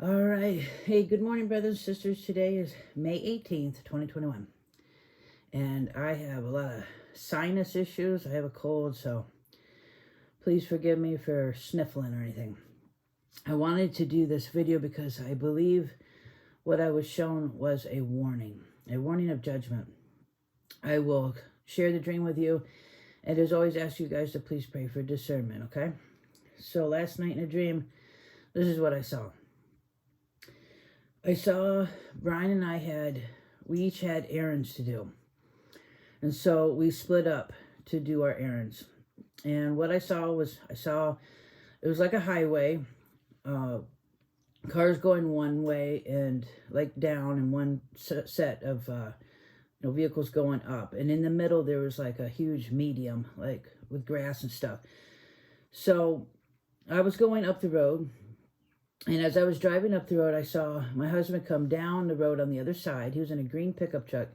All right. Hey, good morning, brothers and sisters. Today is May 18th, 2021. And I have a lot of sinus issues. I have a cold, so please forgive me for sniffling or anything. I wanted to do this video because I believe what I was shown was a warning of judgment. I will share the dream with you, and as always, ask you guys to please pray for discernment, okay? So last night in a dream, this is what I saw. I saw Brian and we each had errands to do. And so we split up to do our errands. And what I saw it was like a highway, cars going one way and like down, and one set of vehicles going up. And in the middle, there was like a huge medium, like with grass and stuff. So I was going up the road. And as I was driving up the road, I saw my husband come down the road on the other side. He was in a green pickup truck.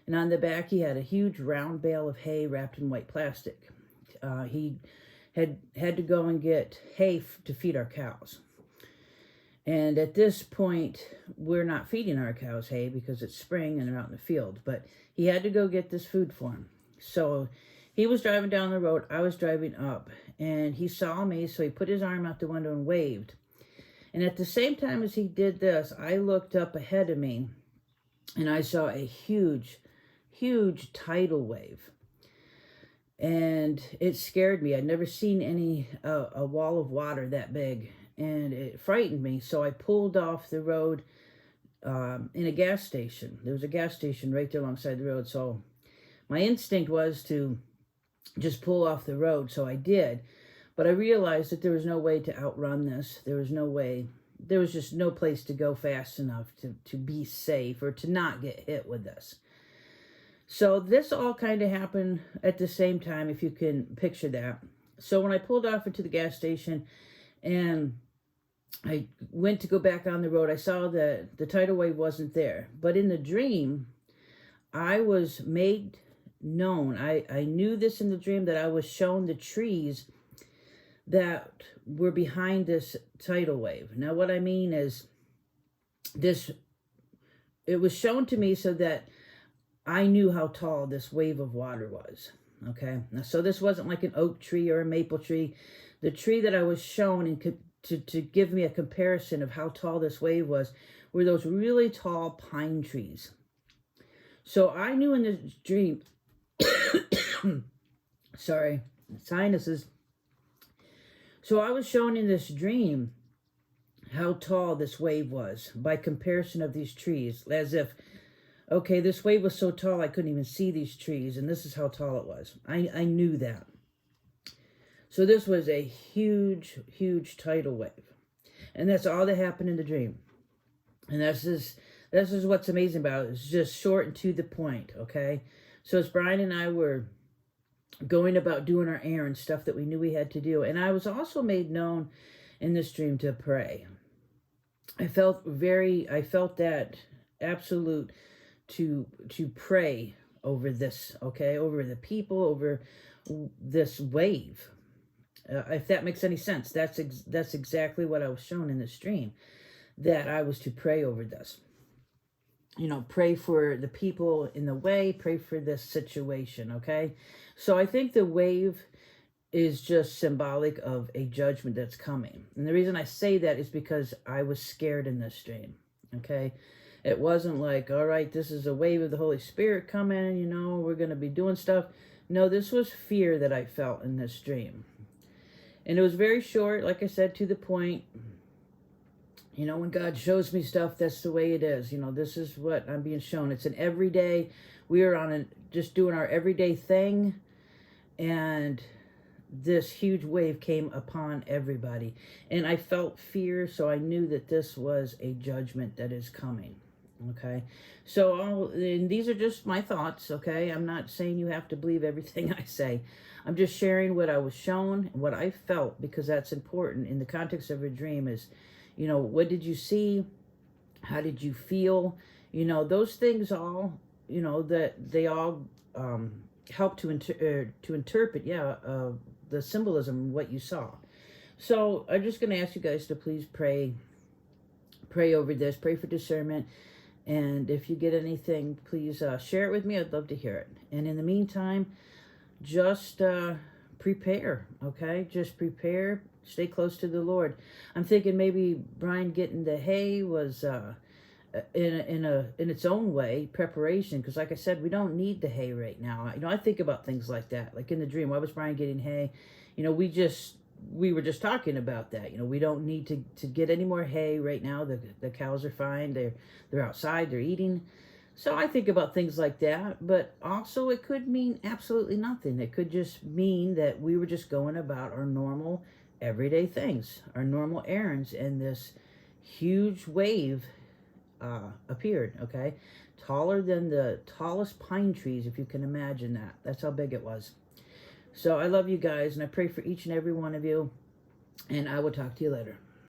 And on the back, he had a huge round bale of hay wrapped in white plastic. He had to go and get hay to feed our cows. And at this point, we're not feeding our cows hay because it's spring and they're out in the field. But he had to go get this food for them. So he was driving down the road. I was driving up. And he saw me, so he put his arm out the window and waved. And at the same time as he did this, I looked up ahead of me and I saw a huge, huge tidal wave. And it scared me. I'd never seen a wall of water that big, and it frightened me. So I pulled off the road in a gas station. There was a gas station right there alongside the road. So my instinct was to just pull off the road. So I did. But I realized that there was no way to outrun this. There was just no place to go fast enough to be safe or to not get hit with this. So this all kind of happened at the same time, if you can picture that. So when I pulled off into the gas station and I went to go back on the road, I saw that the tidal wave wasn't there. But in the dream, I was made known. I knew this in the dream, that I was shown the trees that were behind this tidal wave. Now, what I mean is it was shown to me so that I knew how tall this wave of water was, okay? Now, so this wasn't like an oak tree or a maple tree. The tree that I was shown and to give me a comparison of how tall this wave was were those really tall pine trees. So I knew in this dream, sorry, sinuses. So I was shown in this dream how tall this wave was by comparison of these trees, as if, okay, this wave was so tall I couldn't even see these trees, and this is how tall it was. I knew that. So this was a huge, huge tidal wave. And that's all that happened in the dream. And this is what's amazing about it. It's just short and to the point, okay? So as Brian and I were going about doing our errands, stuff that we knew we had to do. And I was also made known in this dream to pray. I felt that absolute to pray over this, okay, over the people, over this wave. If that makes any sense, that's exactly what I was shown in this dream, that I was to pray over this. You know, pray for the people in the way, pray for this situation, okay? So I think the wave is just symbolic of a judgment that's coming. And the reason I say that is because I was scared in this dream, okay? It wasn't like, all right, this is a wave of the Holy Spirit coming, you know, we're going to be doing stuff. No, this was fear that I felt in this dream. And it was very short, like I said, to the point. You know, when God shows me stuff, that's the way it is. You know, this is what I'm being shown. It's an everyday, we are just doing our everyday thing. And this huge wave came upon everybody. And I felt fear, so I knew that this was a judgment that is coming. Okay? So, and these are just my thoughts, okay? I'm not saying you have to believe everything I say. I'm just sharing what I was shown and what I felt, because that's important in the context of a dream is, you know, what did you see? How did you feel? You know, those things all, you know, that they all help to interpret, the symbolism of what you saw. So I'm just going to ask you guys to please pray Pray over this. Pray for discernment. And if you get anything, please share it with me. I'd love to hear it. And in the meantime, just prepare, okay? Just prepare. Stay close to the Lord. I'm thinking maybe Brian getting the hay was in its own way preparation, because like I said, we don't need the hay right now. I think about things like that. Like in the dream, why was Brian getting hay? We were just talking about that. We don't need to get any more hay right now. The cows are fine. They're outside. They're eating. So I think about things like that. But also it could mean absolutely nothing. It could just mean that we were just going about our normal everyday things, our normal errands, and this huge wave appeared, okay? Taller than the tallest pine trees, if you can imagine that. That's how big it was. So I love you guys, and I pray for each and every one of you, and I will talk to you later.